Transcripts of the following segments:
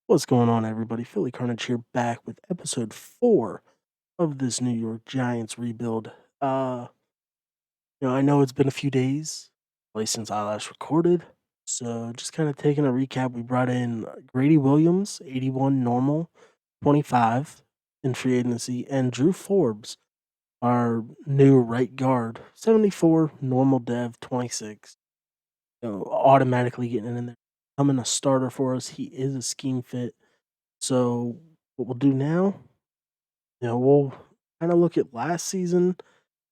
What's going on, everybody? Philly Carnage here, back with episode 4 of this New York Giants rebuild. Uh, I know it's been a few days since I last recorded, so just kind of taking a recap. We brought in Grady Williams, 81 normal, 25 in free agency, and Drew Forbes, our new right guard, 74 normal dev, 26. Automatically getting in there, becoming a starter for us. He is a scheme fit. So what we'll do now, we'll kind of look at last season.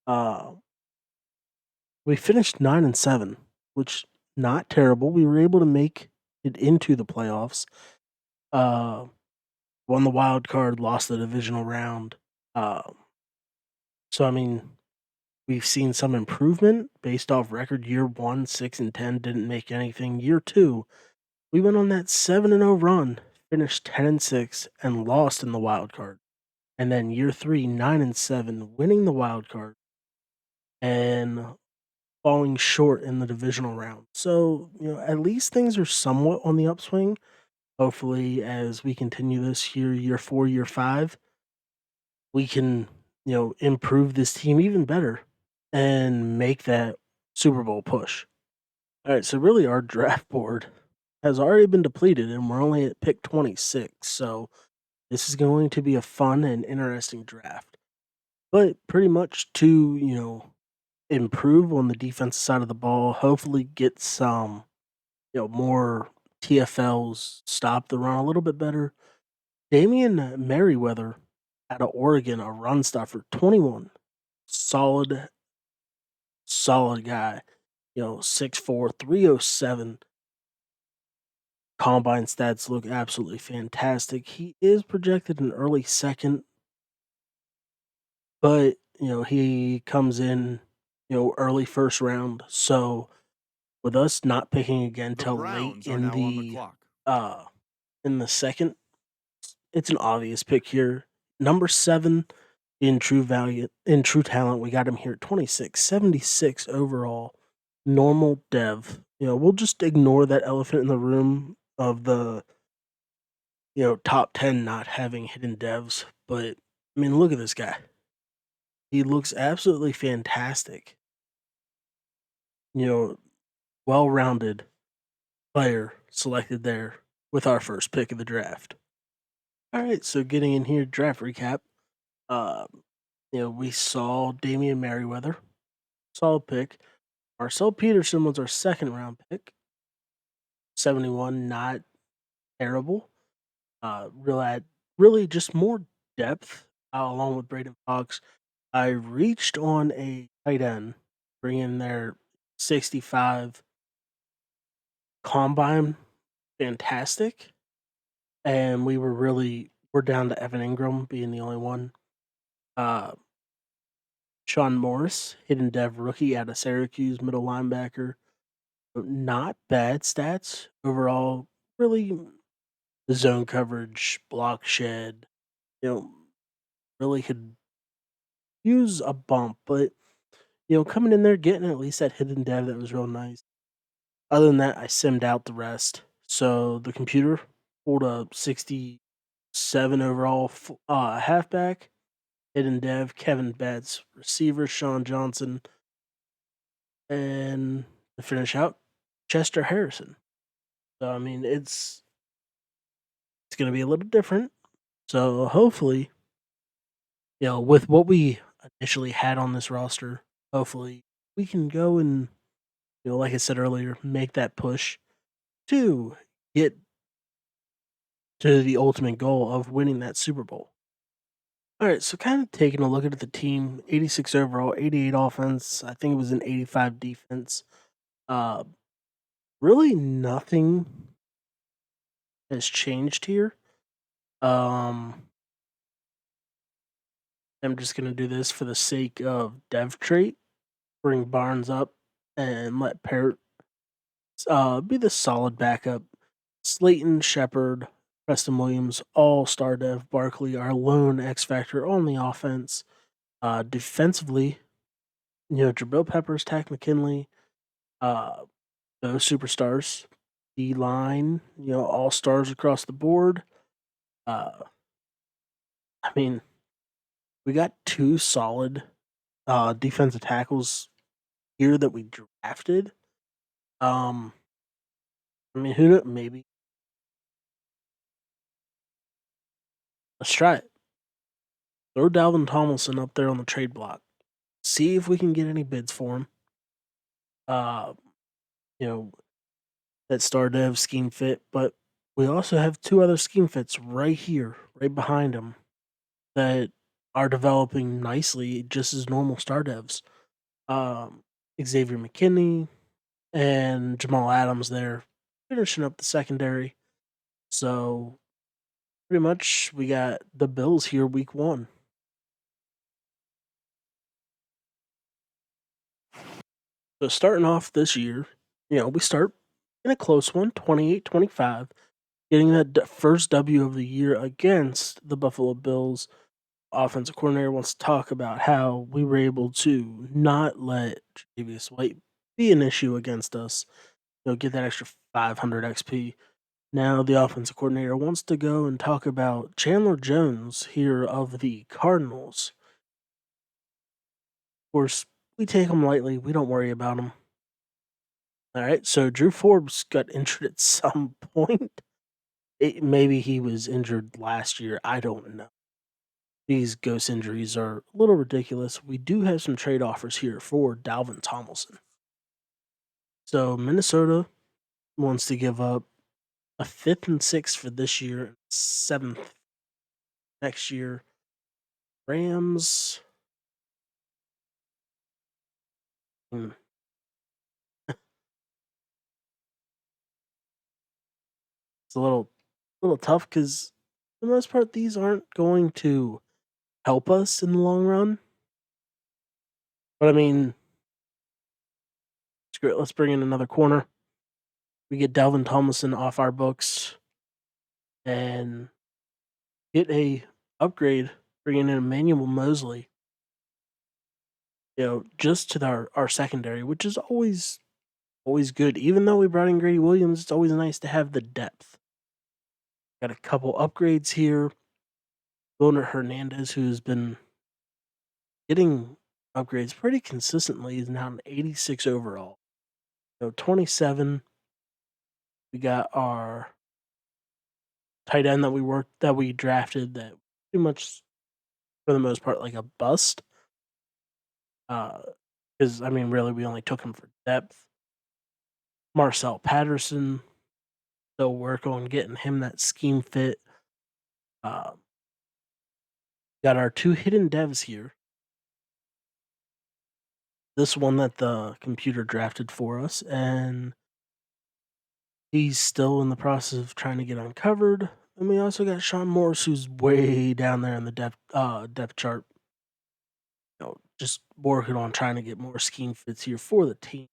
Uh, we finished 9-7, which not terrible. We were able to make it into the playoffs. Uh, Won the wild card, lost the divisional round. Uh, so I mean, we've seen some improvement based off record. Year 1, 6-10, didn't make anything. Year 2, we went on that 7-0 run, finished 10-6, and lost in the wild card. And then year 3, 9-7, winning the wild card and falling short in the divisional round. So, at least things are somewhat on the upswing. Hopefully, as we continue this year 4, year 5, we can, improve this team even better and make that Super Bowl push. All right, so really our draft board has already been depleted and we're only at pick 26. So, this is going to be a fun and interesting draft. But pretty much to, improve on the defensive side of the ball, hopefully get some, more TFLs, stop the run a little bit better. Damian Merriweather out of Oregon, a run stopper, 21. Solid, solid guy. 6'4", 307. Combine stats look absolutely fantastic. He is projected an early second, but he comes in, early first round. So with us not picking again The till late Browns are now on the clock. uh in the second, it's an obvious pick here. Number 7 in true talent, we got him here at 26, 76 overall, normal dev. We'll just ignore that elephant in the room of the top 10 not having hidden devs. But I mean, look at this guy. He looks absolutely fantastic. You know, well-rounded player selected there with our first pick of the draft. All right, so getting in here, draft recap. Uh, we saw Damian Merriweather, solid pick. Marcel Peterson was our second round pick, 71, not terrible. Really just more depth along with Braden Fox. I reached on a tight end, bringing their 65 combine, fantastic. And we're down to Evan Ingram being the only one. Uh, Sean Morris, hidden dev rookie out of Syracuse, middle linebacker. Not bad stats overall. Really, the zone coverage, block shed, you know, really could use a bump. But coming in there, getting at least that hidden dev, that was real nice. Other than that, I simmed out the rest. So the computer pulled a 67 overall halfback, hidden dev, Kevin Betts, receiver, Sean Johnson, and to finish out, Chester Harrison. So I mean, it's going to be a little different. So hopefully, with what we initially had on this roster, hopefully we can go and, like I said earlier, make that push to get to the ultimate goal of winning that Super Bowl. All right, so kind of taking a look at the team, 86 overall, 88 offense. I think it was an 85 defense. Uh, Really nothing has changed here. Um, I'm just gonna do this for the sake of dev trait. Bring Barnes up and let Parrott be the solid backup. Slayton, Shepard, Preston Williams, all star dev. Barkley, our lone X factor on the offense. Defensively, Jabril Peppers, Tack McKinley, uh, those superstars. D line, all stars across the board. Uh, I mean, we got two solid defensive tackles here that we drafted. Um, I mean, maybe let's try it. Throw Dalvin Tomlinson up there on the trade block. See if we can get any bids for him. Uh, you know, that star dev scheme fit, but we also have two other scheme fits right here, right behind him, that are developing nicely, just as normal star devs. Um, Xavier McKinney and Jamal Adams there, finishing up the secondary. So pretty much we got the Bills here week one. So starting off this year, we start in a close one, 28-25, getting that first W of the year against the Buffalo Bills. Offensive coordinator wants to talk about how we were able to not let Tre'Davious White be an issue against us. Get that extra 500 XP. Now the offensive coordinator wants to go and talk about Chandler Jones here of the Cardinals. Of course, we take him lightly. We don't worry about him. All right, so Drew Forbes got injured at some point. Maybe he was injured last year. I don't know. These ghost injuries are a little ridiculous. We do have some trade offers here for Dalvin Tomlinson. So Minnesota wants to give up a fifth and sixth for this year, seventh next year. Rams. hmm, It's a little tough because for the most part, these aren't going to help us in the long run. But I mean, screw it. Let's bring in another corner. We get Dalvin Tomlinson off our books and get a upgrade, bringing in Emmanuel Mosley. Just to our secondary, which is always good. Even though we brought in Grady Williams, it's always nice to have the depth. Got a couple upgrades here. Wilner Hernandez, who's been getting upgrades pretty consistently, is now an 86 overall. 27. We got our tight end that we drafted that pretty much for the most part like a bust. Because I mean, really, we only took him for depth. Marcel Patterson, they'll work on getting him that scheme fit. Uh, got our two hidden devs here. This one that the computer drafted for us, and he's still in the process of trying to get uncovered. And we also got Sean Morris, who's way down there in the depth chart. Just working on trying to get more scheme fits here for the team.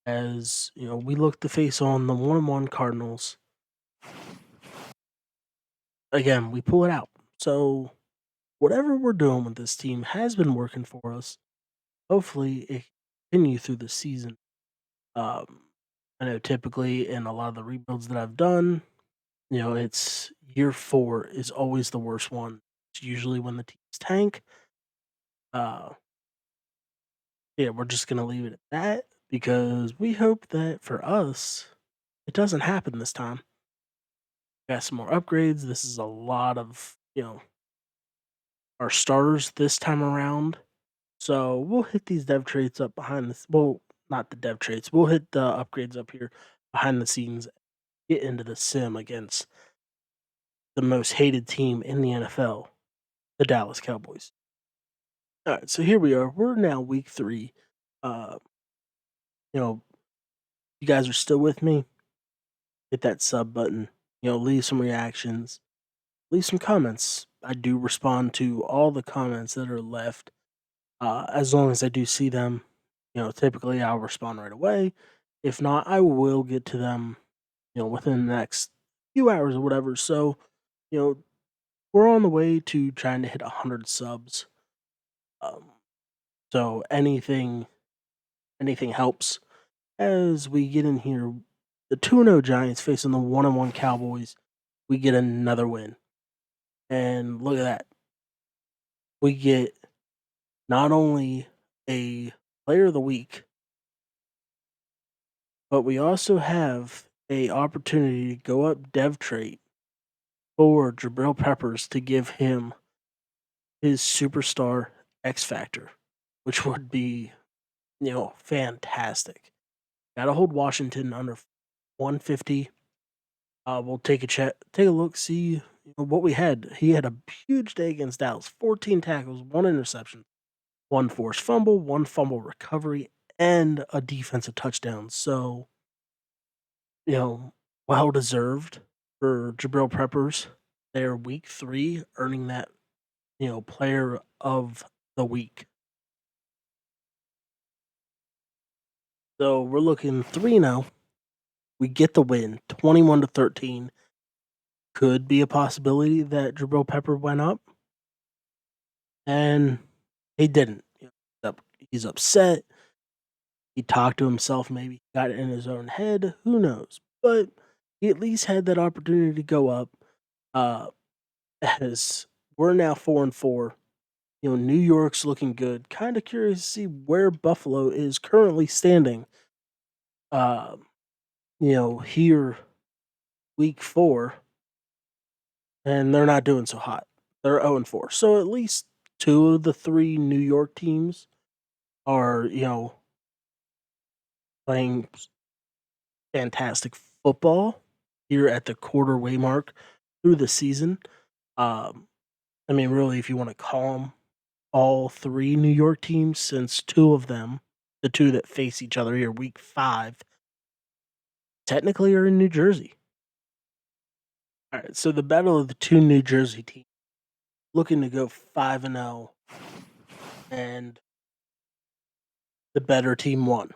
As we look to face on the 1-1 Cardinals. Again, we pull it out. So whatever we're doing with this team has been working for us. Hopefully, it continue through the season. I know typically in a lot of the rebuilds that I've done, it's year 4 is always the worst one. It's usually when the teams tank. Uh, yeah, we're just gonna leave it at that because we hope that for us, it doesn't happen this time. Got some more upgrades. This is a lot of our starters this time around. So we'll hit these dev traits up behind this. Well, not the dev traits. We'll hit the upgrades up here behind the scenes. Get into the sim against the most hated team in the NFL, the Dallas Cowboys. All right, so here we are. We're now week 3. Uh, you guys are still with me. Hit that sub button. Leave some reactions. Leave some comments. I do respond to all the comments that are left. As long as I do see them, typically I'll respond right away. If not, I will get to them, within the next few hours or whatever. So, you know, we're on the way to trying to hit 100 subs. Um, so anything helps as we get in here. The 2-0 Giants facing the 1-1 Cowboys. We get another win. And look at that. We get not only a player of the week, but we also have a opportunity to go up dev trait for Jabril Peppers to give him his superstar X Factor, which would be, fantastic. Got to hold Washington under 150. We'll take a look, see what we had. He had a huge day against Dallas: 14 tackles, one interception, one forced fumble, one fumble recovery, and a defensive touchdown. So, you know, well deserved for Jabril Peppers. They're week 3, earning that player of the week. So we're looking 3-0. We get the win, 21-13. Could be a possibility that Jabril Pepper went up, and he didn't. He's upset. He talked to himself, maybe got it in his own head. Who knows? But he at least had that opportunity to go up. Uh, as we're now 4-4. New York's looking good. Kind of curious to see where Buffalo is currently standing. Uh, here week 4, and they're not doing so hot. They're 0-4. So at least 2 of the 3 New York teams are, playing fantastic football here at the quarter way mark through the season. Really, if you want to call them all 3 New York teams, since 2 of them, the 2 that face each other here week 5, technically are in New Jersey. All right, so the battle of the 2 New Jersey teams, looking to go 5-0, and the better team won.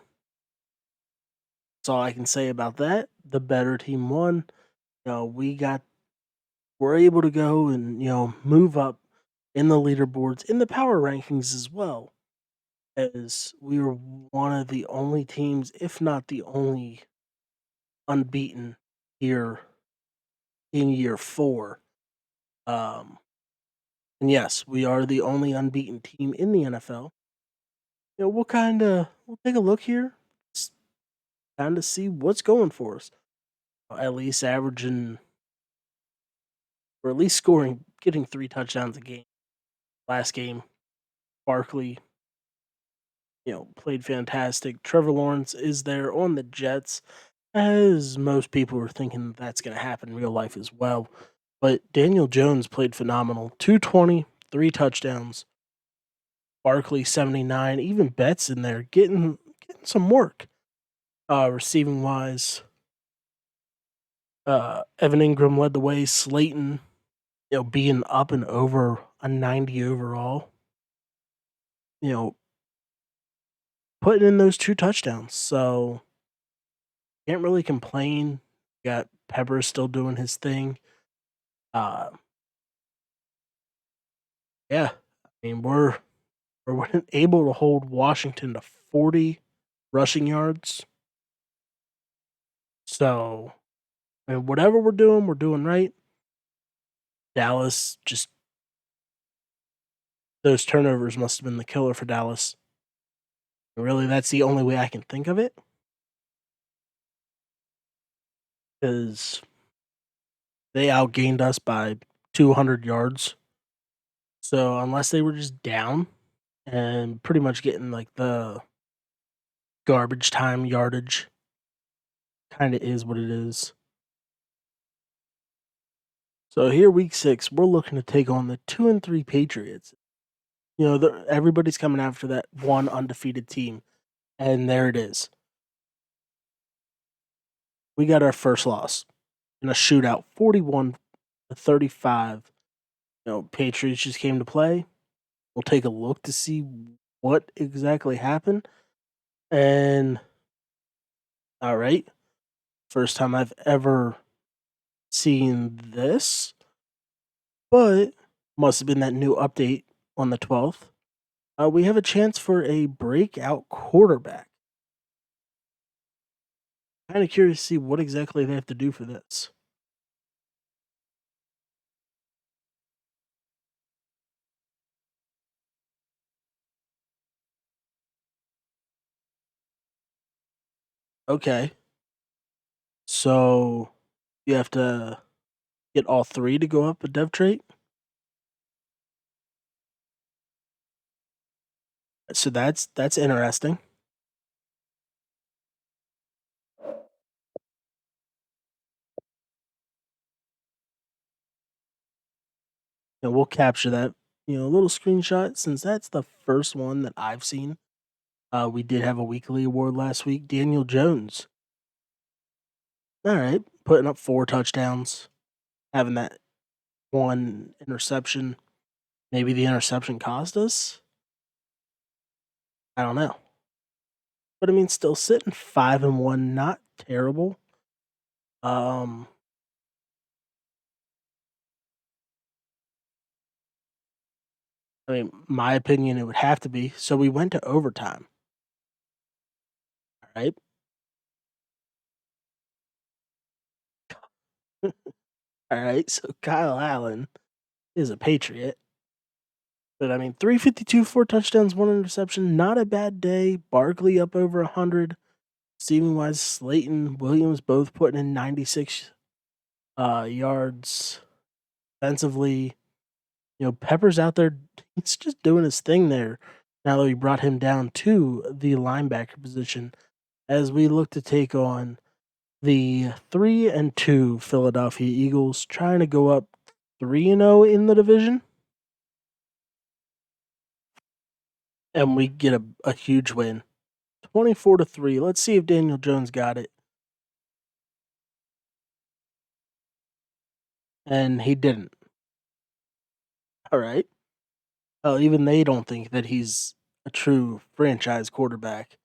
That's all I can say about that. The better team won. We're able to go and move up in the leaderboards, in the power rankings as well, as we were one of the only teams, if not the only, unbeaten here in year 4. Um, and yes, we are the only unbeaten team in the NFL. We'll take a look here, kind of see what's going for us. At least averaging, or at least scoring, getting 3 touchdowns a game. Last game, Barkley, played fantastic. Trevor Lawrence is there on the Jets, as most people are thinking that's going to happen in real life as well. But Daniel Jones played phenomenal. 220, 3 touchdowns. Barkley 79, even Betts in there getting some work. Receiving wise, Evan Ingram led the way. Slayton, being up and over a 90 overall. Putting in those 2 touchdowns. So can't really complain. Got Pepper still doing his thing. Yeah, we're able to hold Washington to 40 rushing yards. So, whatever we're doing right. Dallas, just those turnovers must have been the killer for Dallas. Really, that's the only way I can think of it. Because they outgained us by 200 yards. So, unless they were just down and pretty much getting like the garbage time yardage, kind of is what it is. So here, week 6, we're looking to take on the 2-3 Patriots. Everybody's coming after that one undefeated team, and there it is. We got our first loss in a shootout, 41-35. Patriots just came to play. We'll take a look to see what exactly happened. And all right, first time I've ever seen this, but must have been that new update on the 12th. We have a chance for a breakout quarterback. Kinda curious to see what exactly they have to do for this. Okay. So, you have to get all 3 to go up a dev trait? So that's interesting. And we'll capture that, a little screenshot since that's the first one that I've seen. We did have a weekly award last week. Daniel Jones. All right, putting up 4 touchdowns, having that 1 interception. Maybe the interception cost us? I don't know. But I mean, still sitting 5-1, not terrible. Um, I mean, my opinion, it would have to be. So we went to overtime, all right? All right, so Kyle Allen is a Patriot. But I mean, 352, 4 touchdowns, 1 interception, not a bad day. Barkley up over 100. Receiving wise, Slayton, Williams both putting in 96 yards defensively. Pepper's out there. He's just doing his thing there. Now that we brought him down to the linebacker position as we look to take on the 3-2 Philadelphia Eagles, trying to go up 3-0 in the division. And we get a huge win. 24-3. Let's see if Daniel Jones got it. And he didn't. All right. Oh, even they don't think that he's a true franchise quarterback.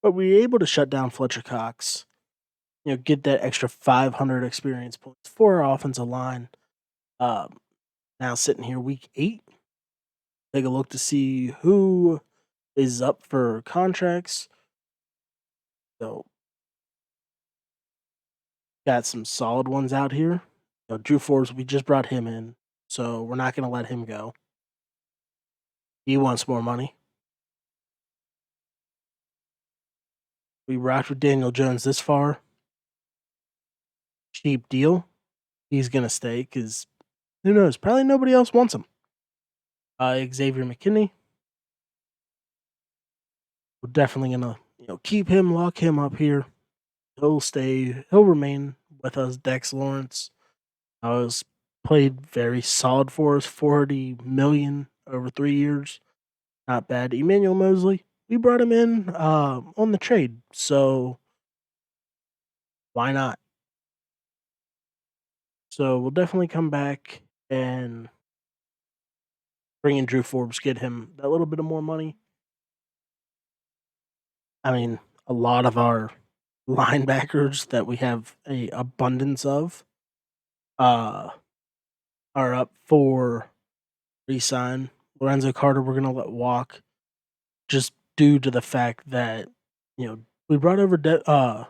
But we were able to shut down Fletcher Cox, get that extra 500 experience points for our offensive line. Um, Now sitting here week 8, take a look to see who is up for contracts. So got some solid ones out here. Drew Forbes, we just brought him in, so we're not going to let him go. He wants more money. We rocked with Daniel Jones this far. Cheap deal. He's going to stay because who knows? Probably nobody else wants him. Xavier McKinney, we're definitely going to keep him, lock him up here. He'll stay. He'll remain with us. Dex Lawrence was played very solid for us. 40 million over 3 years. Not bad. Emmanuel Mosley, we brought him in on the trade, so why not? So we'll definitely come back and bring in Drew Forbes, get him that little bit of more money. I mean, a lot of our linebackers that we have a abundance of uh are up for resign. Lorenzo Carter, we're gonna let walk just due to the fact that we brought over Davion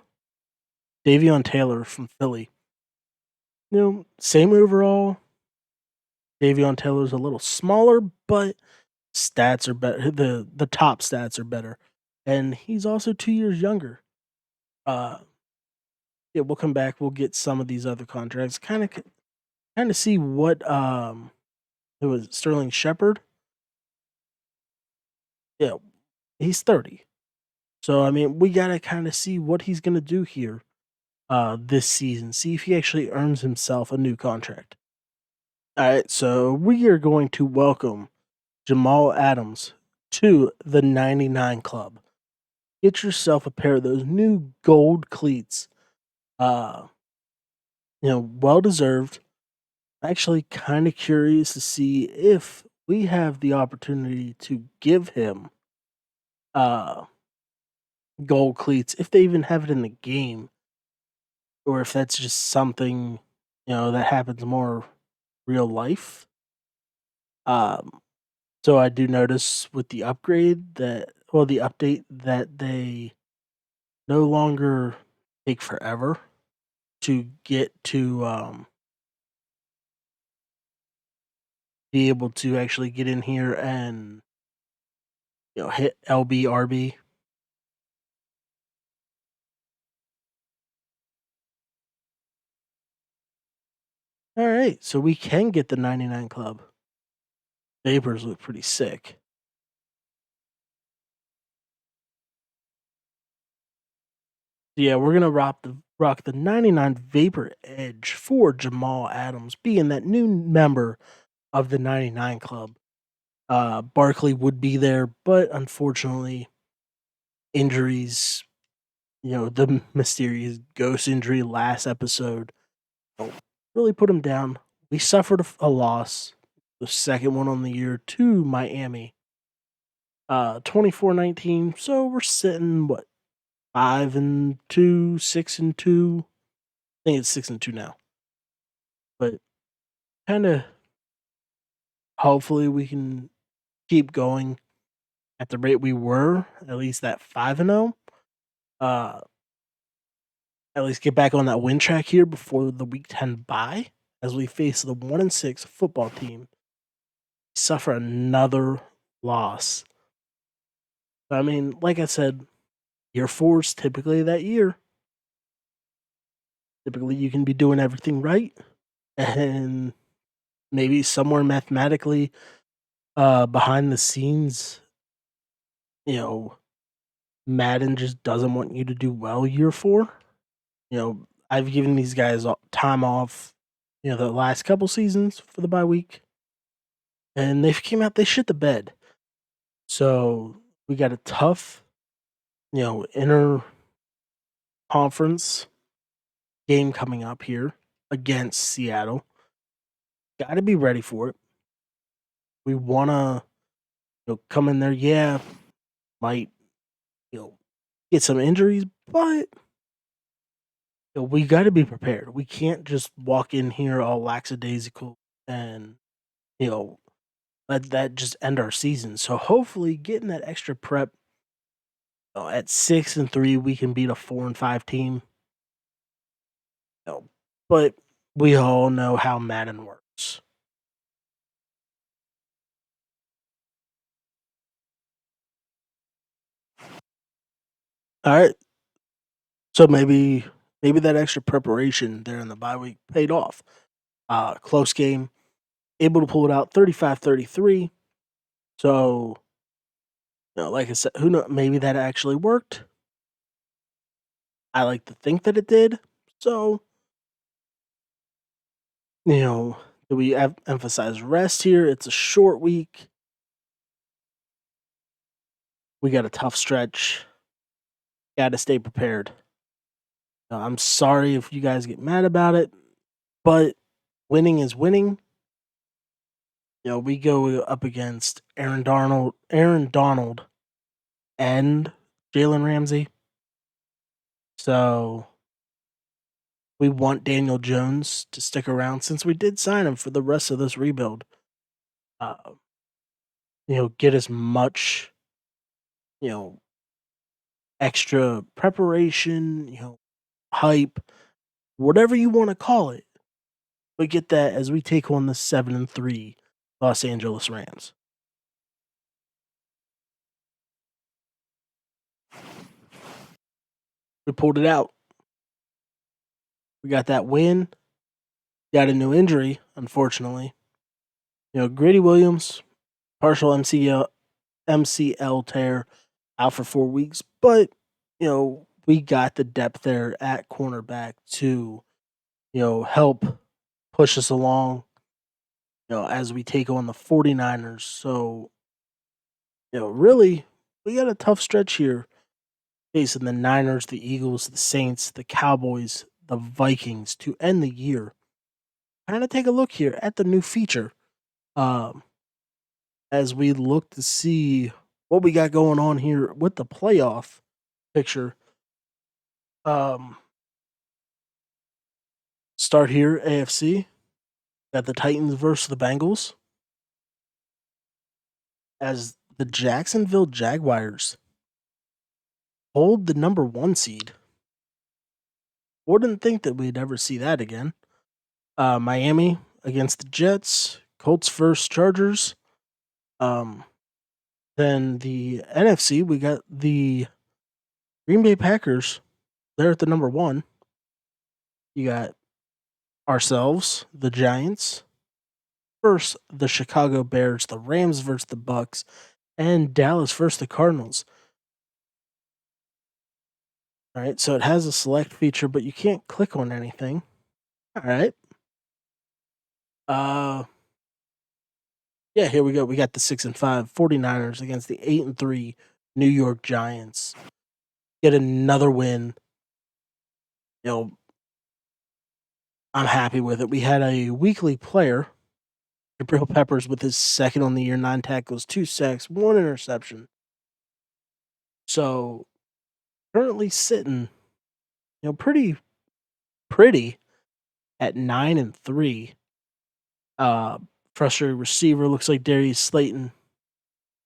Taylor from Philly. Same overall. Davion Taylor's a little smaller, but stats are better. The top stats are better, and he's also 2 years younger. Uh, yeah, we'll come back. We'll get some of these other contracts. Kind of see what it was Sterling Shepard. Yeah, he's 30. So I mean, we gotta kind of see what he's gonna do here this season. See if he actually earns himself a new contract. All right, so we are going to welcome Jamal Adams to the 99 Club. Get yourself a pair of those new gold cleats. Uh, well deserved. Actually, kind of curious to see if we have the opportunity to give him uh gold cleats, if they even have it in the game, or if that's just something that happens more real life. Um, so I do notice with the upgrade that, well, the update that they no longer take forever to get to be able to actually get in here and hit LBRB. All right, so we can get the 99 club. Vapors look pretty sick. Yeah, we're gonna rock the 99 Vapor Edge for Jamal Adams, being that new member of the 99 club. Barkley would be there, but unfortunately, injuries, the mysterious ghost injury last episode really put him down. We suffered a loss, the second one on the year to Miami, 24-19. So we're sitting what 5-2, 6-2. I think it's 6-2 now, but kind of hopefully we can keep going at the rate we were, at least that 5-0. Uh, at least get back on that win track here before the week 10 bye as we face the 1-6 football team. Suffer another loss. I mean, like I said, year four is typically that year. Typically, you can be doing everything right, and maybe somewhere mathematically, behind the scenes, you know, Madden just doesn't want you to do well year four. I've given these guys time off, the last couple seasons for the bye week, and they came out, they shit the bed. So we got a tough, inner conference game coming up here against Seattle. Got to be ready for it. We want to, come in there. Yeah, might, get some injuries, but we got to be prepared. We can't just walk in here all lackadaisical and you know let that just end our season. So hopefully, getting that extra prep at 6-3, we can beat a 4-5 team. But we all know how Madden works. All right, so maybe that extra preparation there in the bye week paid off. Close game, able to pull it out 35-33. So, like I said, who know, maybe that actually worked. I like to think that it did. So, do we emphasize rest here? It's a short week. We got a tough stretch. Got to stay prepared. I'm sorry if you guys get mad about it, but winning is winning. We go up against Aaron Donald, and Jalen Ramsey. So we want Daniel Jones to stick around since we did sign him for the rest of this rebuild. Uh, get as much, you know, extra preparation, hype, whatever you want to call it. But get that as we take on the 7-3 Los Angeles Rams. We pulled it out. We got that win. Got a new injury, unfortunately. Grady Williams, partial MCL tear, out for 4 weeks, but we got the depth there at cornerback to help push us along as we take on the 49ers. So really, we got a tough stretch here facing the Niners, the Eagles, the Saints, the Cowboys, the Vikings to end the year. Kind of take a look here at the new feature um, as we look to see what we got going on here with the playoff picture. Um, Start here, AFC. Got the Titans versus the Bengals as the Jacksonville Jaguars hold the number one seed. Wouldn't think that we'd ever see that again. Miami against the Jets, Colts versus Chargers. Um, then the NFC, we got the Green Bay Packers. They're at the number one. You got ourselves, the Giants, versus the Chicago Bears, the Rams versus the Bucks, and Dallas versus the Cardinals. All right, so it has a select feature, but you can't click on anything. All right. Uh yeah, here we go. We got the 6-5 49ers against the 8-3 New York Giants. Get another win. You know, I'm happy with it. We had a weekly player, Jabril Peppers, with his second on the year, 9 tackles, 2 sacks, 1 interception. So currently sitting, pretty at 9-3. Uh, Frustrated receiver looks like Darius Slayton.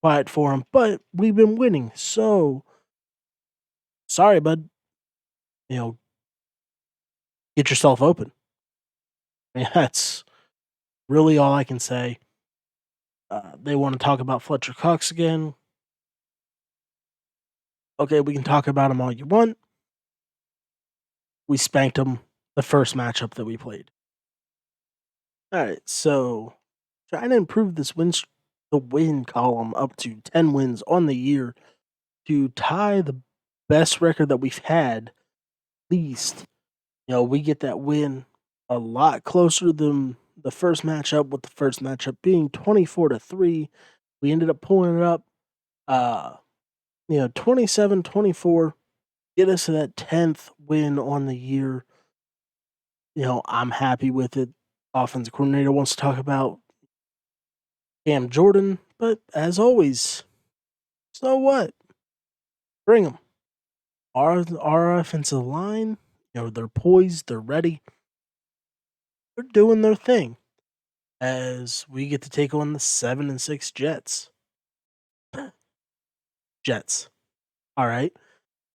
Quiet for him, but we've been winning. So sorry, bud. You know, get yourself open. I mean, that's really all I can say. They want to talk about Fletcher Cox again. Okay, we can talk about him all you want. We spanked him the first matchup that we played. All right, so trying to improve the win column up to 10 wins on the year to tie the best record that we've had. At least, we get that win a lot closer than the first matchup, with the first matchup being 24-3. We ended up pulling it up, 27-24, get us to that 10th win on the year. I'm happy with it. Offensive coordinator wants to talk about Cam Jordan, but as always, so what? Bring them. Our offensive line, they're poised, they're ready, they're doing their thing as we get to take on the 7-6 Jets. Jets. All right.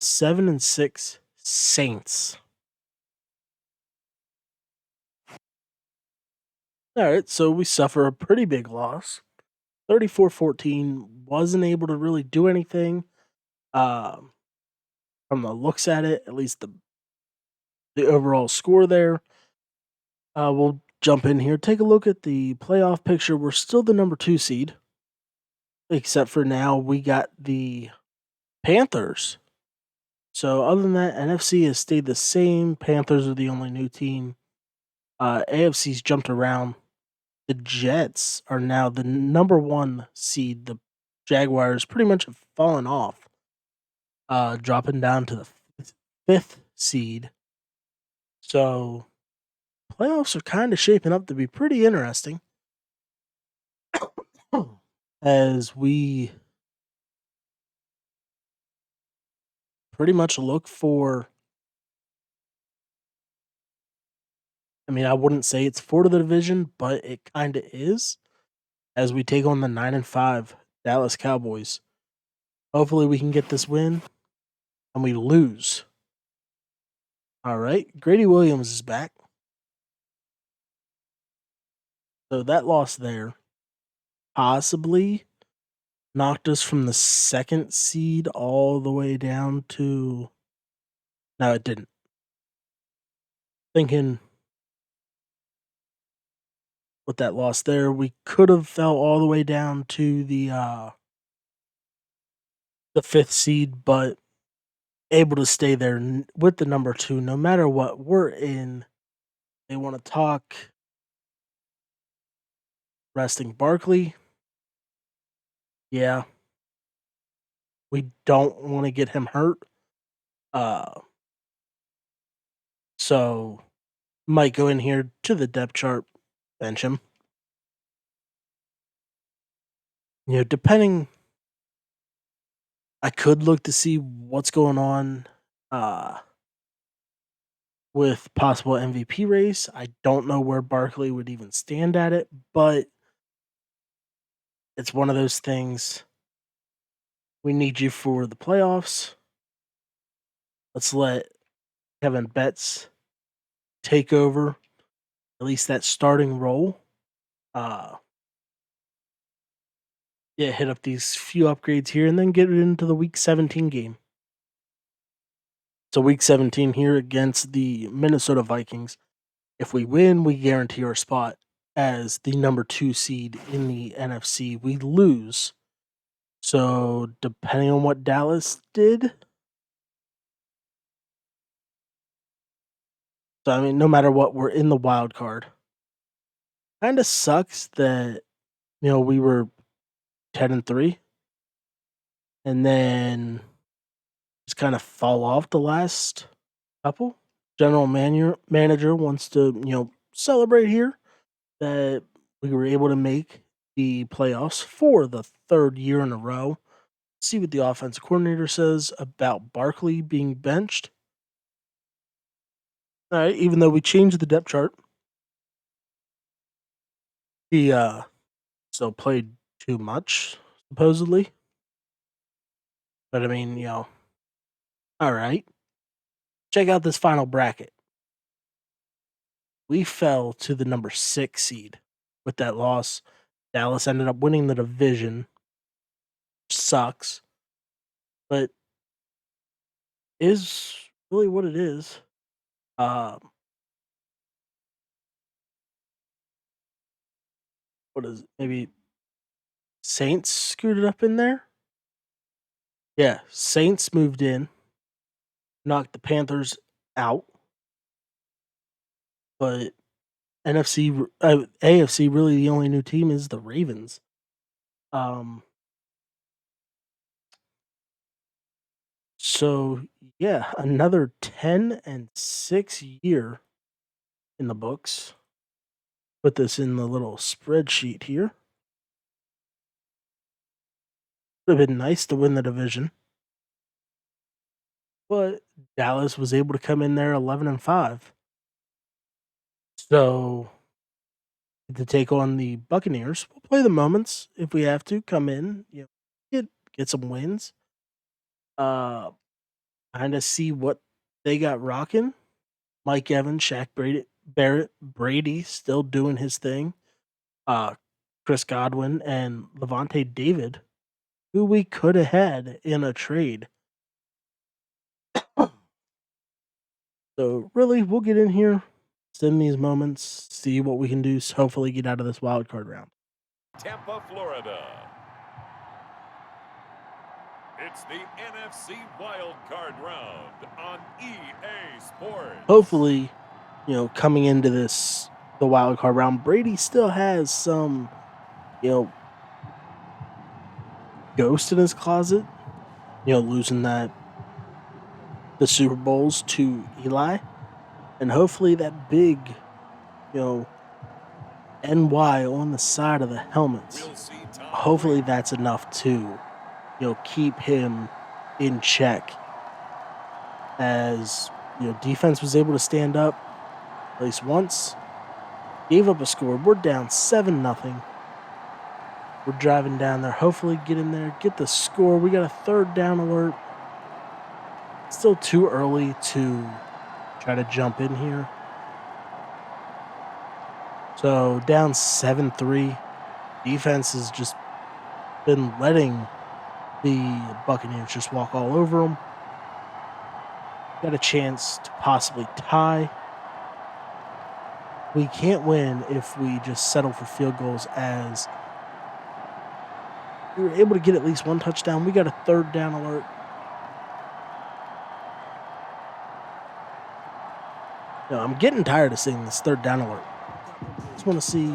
7-6 Saints. All right. So we suffer a pretty big loss. 34-14. Wasn't able to really do anything. From the looks at it, at least the overall score there. We'll jump in here. Take a look at the playoff picture. We're still the number 2 seed. Except for now, we got the Panthers. So other than that, NFC has stayed the same. Panthers are the only new team. AFC's jumped around. The Jets are now the number 1 seed. The Jaguars pretty much have fallen off, dropping down to the 5th seed. So playoffs are kind of shaping up to be pretty interesting as we pretty much look for. I mean, I wouldn't say it's for the division, but it kind of is as we take on the 9-5 Dallas Cowboys. Hopefully, we can get this win and we lose. All right. Grady Williams is back. So that loss there possibly knocked us from the 2nd seed all the way down to. No, it didn't. Thinking with that loss there, we could have fell all the way down to the 5th seed, but able to stay there with the number 2 no matter what. We're in. They want to talk resting Barkley. Yeah. We don't want to get him hurt. Uh so might go in here to the depth chart, bench him. Depending, I could look to see what's going on uh with possible MVP race. I don't know where Barkley would even stand at it, but it's one of those things. We need you for the playoffs. Let's let Kevin Betts take over at least that starting role. Uh, yeah, hit up these few upgrades here and then get it into the Week 17 game. So Week 17 here against the Minnesota Vikings. If we win, we guarantee our spot as the number 2 seed in the NFC. We lose. So depending on what Dallas did, so I mean, no matter what, we're in the wild card. Kind of sucks that we were 10-3, and then just kind of fall off the last couple. Manager wants to celebrate here that we were able to make the playoffs for the third year in a row. See what the offensive coordinator says about Barkley being benched. All right, even though we changed the depth chart, he still played too much supposedly. But I mean, all right. Check out this final bracket. We fell to the number 6 seed with that loss. Dallas ended up winning the division. Sucks, but is really what it is. What is it? Maybe Saints screwed it up in there? Yeah, Saints moved in, knocked the Panthers out, but AFC really the only new team is the Ravens. Um, so yeah, another 10-6 year in the books. Put this in the little spreadsheet here. Would have been nice to win the division, but Dallas was able to come in there 11-5. So to take on the Buccaneers, we'll play the moments if we have to. Come in, get some wins. Kind of see what they got rocking. Mike Evans, Barrett, Brady still doing his thing. Chris Godwin and Levante David, who we could have had in a trade. So really, we'll get in here, send these moments, see what we can do. Hopefully, get out of this wild card round. Tampa, Florida. It's the NFC Wild Card Round on EA Sports. Hopefully, coming into the wild card round, Brady still has some, ghost in his closet. Losing the Super Bowls to Eli, and hopefully that big, NY on the side of the helmets. Hopefully that's enough to, keep him in check. As defense was able to stand up at least once, gave up a score. We're down 7-0. We're driving down there. Hopefully get in there, get the score. We got a third down alert. Still too early to try to jump in here. So down 7-3. Defense has just been letting the Buccaneers just walk all over them. Got a chance to possibly tie. We can't win if we just settle for field goals, as we were able to get at least one touchdown. We got a third down alert. No, I'm getting tired of seeing this third down alert. Just want to see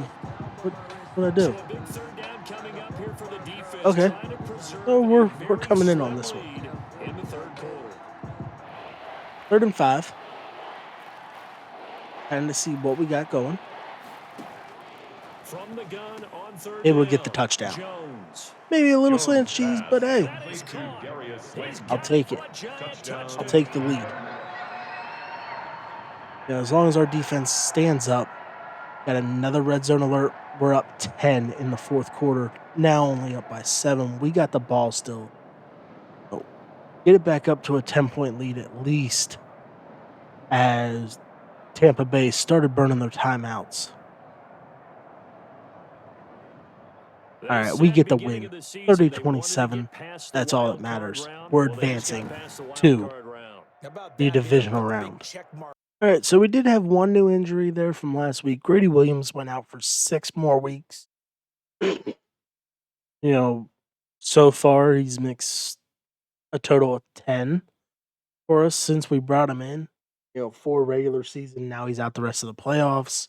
what I do. Okay, so we're coming in on this one. 3rd and 5. Trying to see what we got going. Able to get the touchdown. Maybe a little slant cheese, but hey, I'll take it. I'll take the lead. As long as our defense stands up. Got another red zone alert. We're up 10 in the fourth quarter. Now only up by 7. We got the ball still. So get it back up to a 10-point lead at least, as Tampa Bay started burning their timeouts. All The right, we sad get the beginning win. of the season, they wanted to 30-27. get past the That's all that wild card matters. round. We're Well, they just got advancing past the wild to card round. How about the that? They had a divisional couple big round. check marks. All right, so we did have one new injury there from last week. Grady Williams went out for 6 more weeks. You know, so far he's mixed a total of 10 for us since we brought him in. 4 regular season. Now he's out the rest of the playoffs.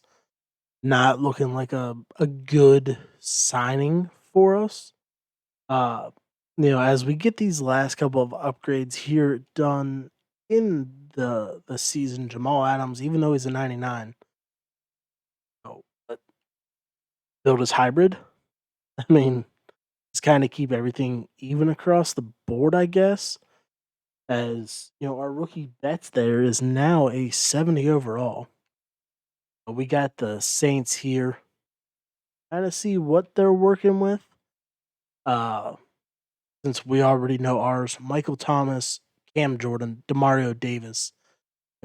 Not looking like a good signing for us. Uh, as we get these last couple of upgrades here done in the season, Jamal Adams, even though he's a 99, but build his hybrid. I mean, just kind of keep everything even across the board, I guess. As our rookie Betts there is now a 70 overall. But we got the Saints here. Kind of see what they're working with. Uh, since we already know ours, Michael Thomas, Cam Jordan, Demario Davis,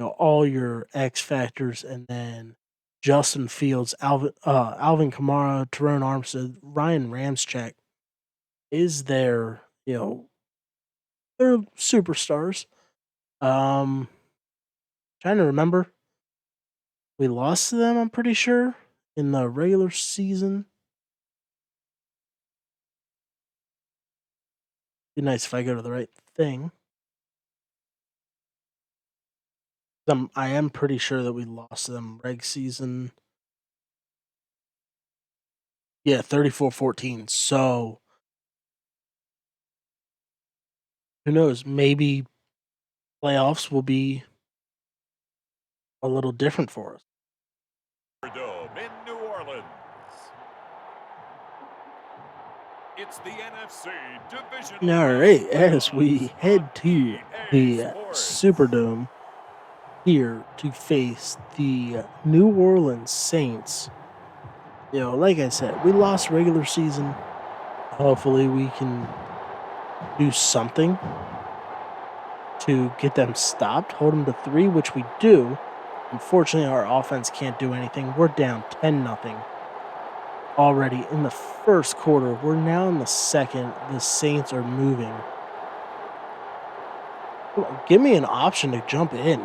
all your X factors, and then Justin Fields, Alvin Kamara, Terron Armstead, Ryan Ramczyk is their, they're superstars. Trying to remember, we lost to them. I'm pretty sure in the regular season. Be nice if I go to the right thing. I am pretty sure that we lost to them reg season. Yeah, 34-14. So who knows? Maybe playoffs will be a little different for us. Dome in New Orleans. It's the NFC Divisional All Round right, as we playoffs on head to EA the Sports. Superdome here to face the New Orleans Saints. Like I said, we lost regular season. Hopefully, we can do something to get them stopped, hold them to 3, which we do. Unfortunately, our offense can't do anything. We're down 10-0 already in the first quarter. We're now in the second. The Saints are moving. Come on, give me an option to jump in.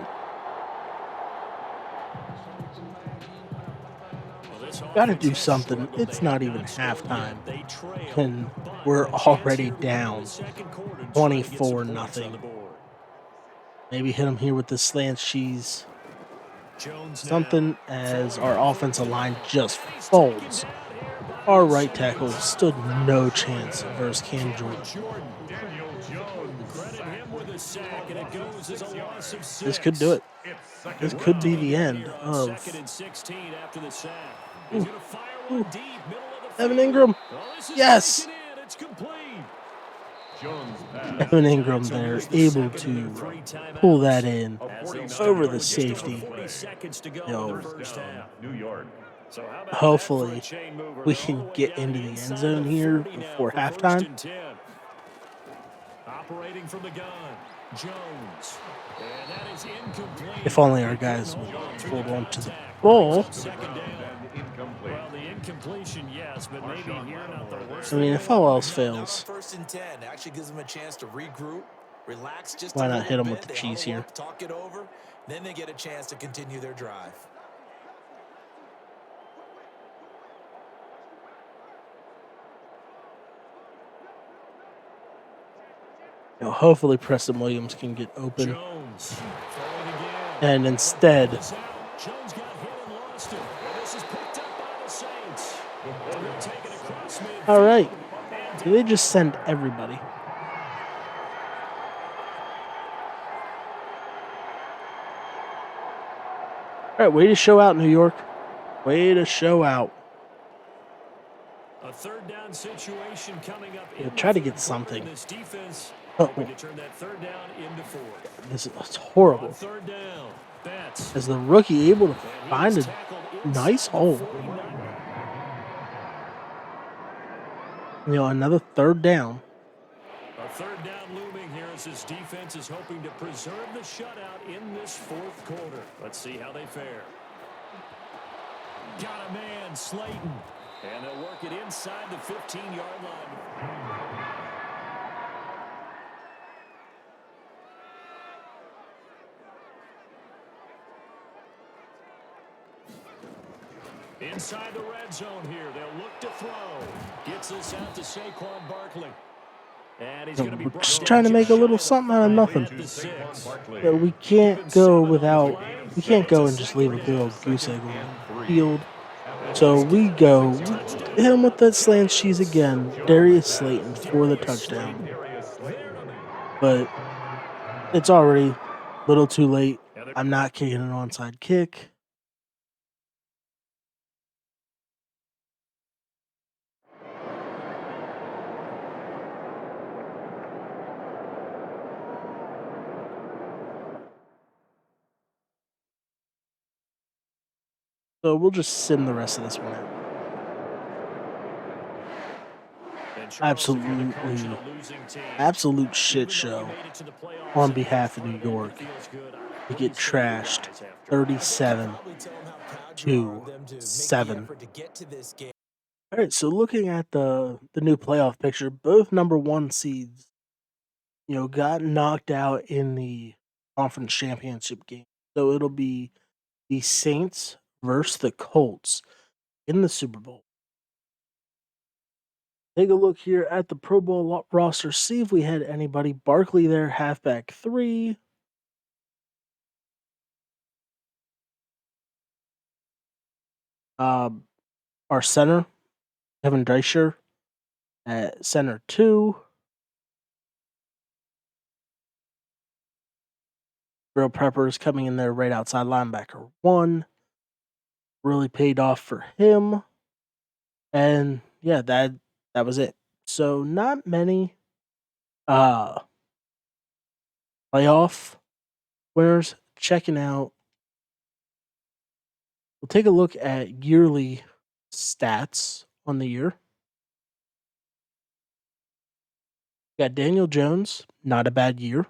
Got to do something. It's not even halftime, and we're already down 24-0. Maybe hit him here with the slant cheese. Something as our offensive line just folds. Our right tackle stood no chance versus Cam Jordan. This could do it. This could be the end of Evan Ingram. Yes. Evan Ingram there able to pull that in over the safety. Hopefully we can get into the end zone here before halftime. Operating from the gun, Jones. And that is incomplete. If only our guys would hold on to the ball. Well, the incompletion, yes, but maybe here not the worst. I mean, if all else fails, First and 10 actually gives them a chance to regroup, relax just why a not little hit them bit. with the They cheese huddle here? up, talk it over, then they get a chance to continue their drive. Hopefully Preston Williams can get open. And instead, Jones got hit and lost it. This is picked up by the Saints. They're taking across midfield. all right, do they just send everybody? All right, way to show out, New York. Way to show out. A third down situation coming up. Yeah, try to get something. This defense Oh, to turn that third down into fourth. this is horrible. On third down, Betts. As the rookie able to find a nice hole. A Another third down. third down looming here as his defense is hoping to preserve the shutout in this fourth quarter. Let's see how they fare. Got a man, Slayton. And they'll work it inside the 15-yard line. Inside the red zone here. They'll look to throw. Gets this out to Saquon Barkley. And he's going to be We're brought just down trying to make just a shy little of the something out of 5 nothing. at the 6. We Keeping can't go 7 on the without, play. we can't It's go a and just leave a second good down. old goose egg on the field. So we hit him with that slant cheese again. Darius Slayton for the touchdown. But it's already a little too late. I'm not kicking an onside kick. So we'll just sim the rest of this one out. Absolute shit show on behalf of New York. We get trashed 37-7. All right, so looking at the new playoff picture, both number 1 seeds, got knocked out in the conference championship game. So it'll be the Saints versus the Colts in the Super Bowl. Take a look here at the Pro Bowl roster. See if we had anybody. Barkley there, halfback 3. Our center, Kevin Dreischer, at center 2. Real Preppers coming in there right outside linebacker 1. Really paid off for him. And yeah, that was it. So not many playoff winners checking out. We'll take a look at yearly stats on the year. Got Daniel Jones, not a bad year.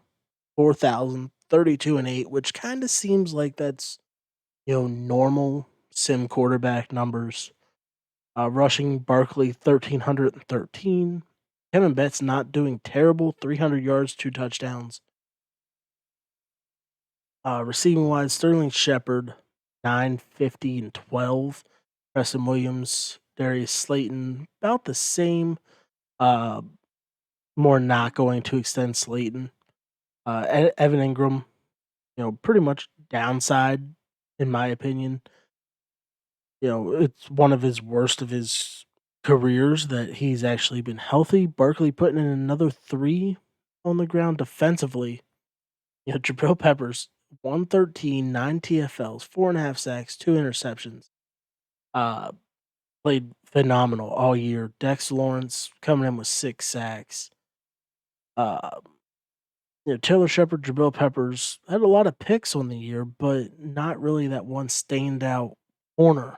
4,032-8, which kind of seems like that's normal sim quarterback numbers. Rushing Barkley 1,313. Kevin Betts not doing terrible. 300 yards, 2 touchdowns. Receiving wise, Sterling Shepard 950-12. Preston Williams, Darius Slayton about the same. More not going to extend Slayton. Evan Ingram, pretty much downside in my opinion. It's one of his worst of his careers that he's actually been healthy. Barkley putting in another 3 on the ground defensively. Jabril Peppers, 113, 9 TFLs, 4.5 sacks, 2 interceptions. Played phenomenal all year. Dex Lawrence coming in with 6 sacks. Taylor Shepard, Jabril Peppers had a lot of picks on the year, but not really that one stained out corner.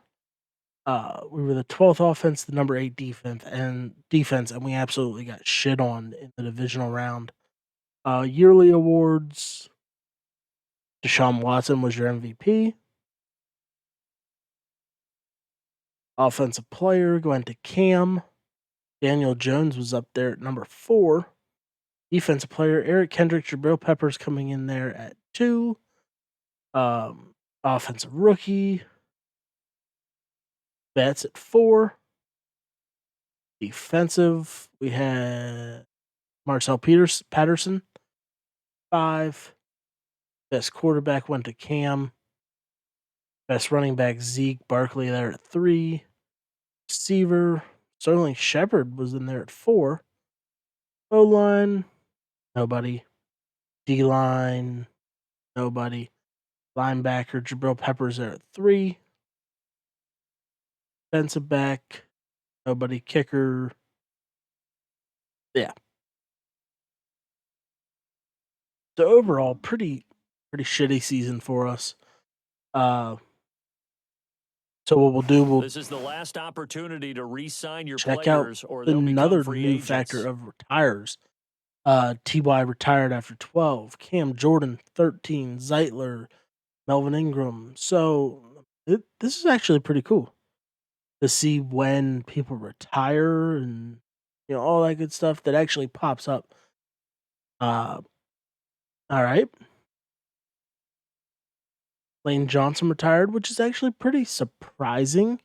We were the 12th offense, the number 8 defense, and we absolutely got shit on in the divisional round. Yearly awards. Deshaun Watson was your MVP. Offensive player going to Cam. Daniel Jones was up there at number 4. Defensive player Eric Kendrick, Jabril Peppers coming in there at 2. Offensive rookie Betts at 4. Defensive, we had Marcel Patterson 5. Best quarterback went to Cam. Best running back Zeke Barkley there at 3. Receiver Sterling Shepard was in there at 4. O line, nobody. D line, nobody. Linebacker Jabril Peppers there at 3. Defensive back, nobody. Kicker, yeah. So overall, pretty shitty season for us. So what we'll do, This is the last opportunity to re-sign your check out players, or they'll become another free new agents. factor of retires. Ty retired after 12. Cam Jordan 13. Zeitler, Melvin Ingram. So this is actually pretty cool to see when people retire and all that good stuff that actually pops up. Uh, all right. Lane Johnson retired, which is actually pretty surprising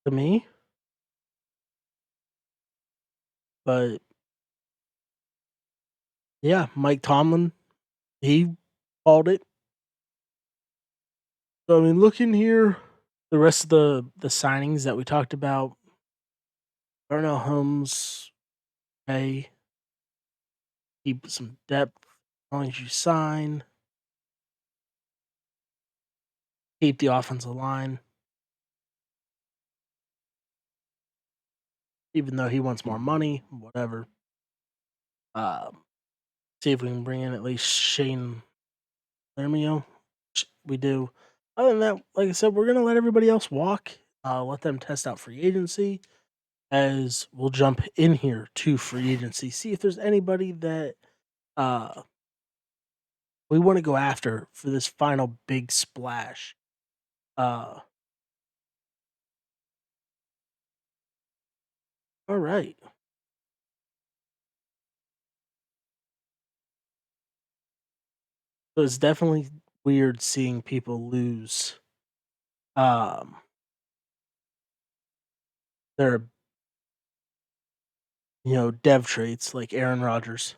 to me. But yeah, Mike Tomlin, he called it. So I mean, looking here, the rest of the signings that we talked about, Darnell Holmes, hey, keep some depth as long as you sign. Keep the offensive line, even though he wants more money, whatever. See if we can bring in at least Shane Lermio. We do. Other than that, like I said, we're gonna let everybody else walk. Let them test out free agency. As we'll jump in here to free agency, see if there's anybody that uh we want to go after for this final big splash. Uh, all right. So it's definitely weird seeing people lose um their dev traits like Aaron Rodgers.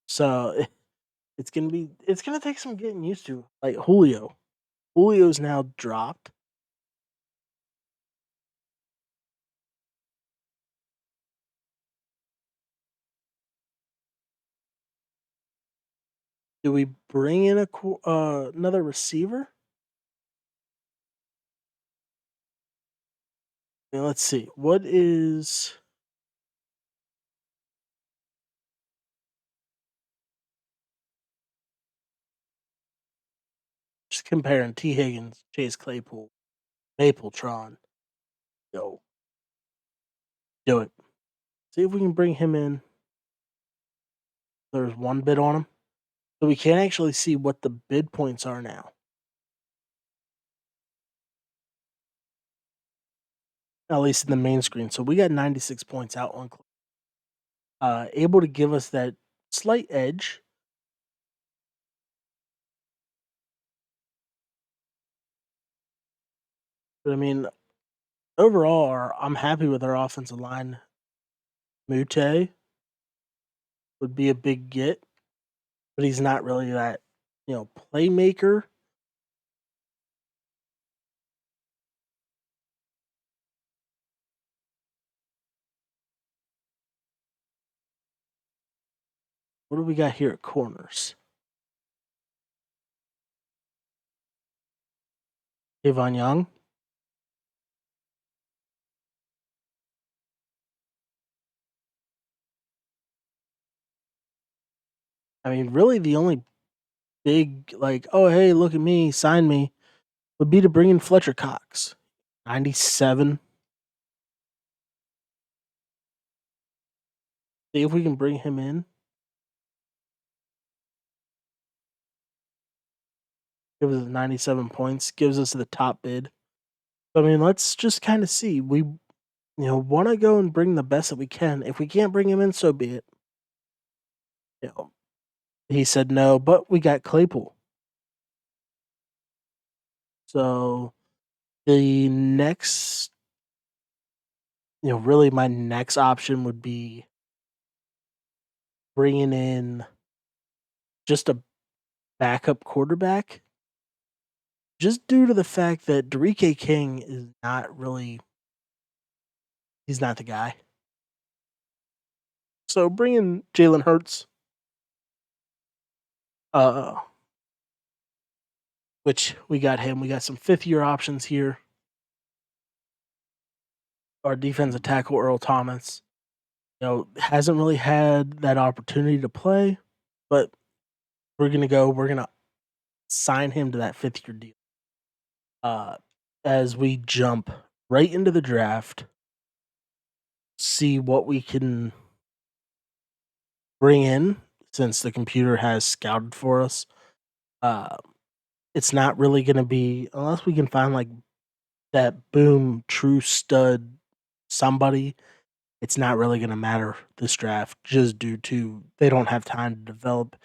So it's gonna take some getting used to. Like Julio. Julio's now dropped. Do we bring in another receiver? Now, let's see. What is just comparing T. Higgins, Chase Claypool, Mapletron? Yo, do it. See if we can bring him in. There's one bid on him. So we can actually see what the bid points are now. At least in the main screen. So we got 96 points out on able to give us that slight edge. But I mean, overall, I'm happy with our offensive line. Mute would be a big get, but he's not really that, playmaker. What do we got here at corners? Avon Young. I mean, really, the only big like, oh hey, look at me, sign me, would be to bring in Fletcher Cox, 97. See if we can bring him in. Gives us 97 points. Gives us the top bid. I mean, let's just kind of see. We, want to go and bring the best that we can. If we can't bring him in, so be it. He said no, but we got Claypool. So the next, really my next option would be bringing in just a backup quarterback, just due to the fact that Derike King is not really, he's not the guy. So bring in Jalen Hurts, uh, which we got him. We got some fifth-year options here. Our defensive tackle Earl Thomas, hasn't really had that opportunity to play, but we're gonna sign him to that fifth-year deal. as we jump right into the draft, see what we can bring in since the computer has scouted for us. Uh, it's not really going to be unless we can find like that boom true stud somebody. It's not really going to matter this draft just due to they don't have time to develop.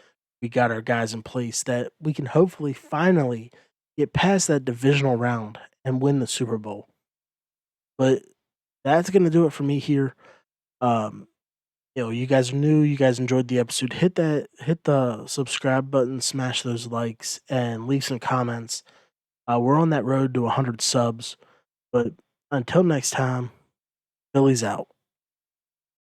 We got our guys in place that we can hopefully finally get past that divisional round and win the Super Bowl. But that's going to do it for me here. Um, you guys are new, you guys enjoyed the episode. Hit the subscribe button, smash those likes, and leave some comments. We're on that road to 100 subs. But until next time, Billy's out.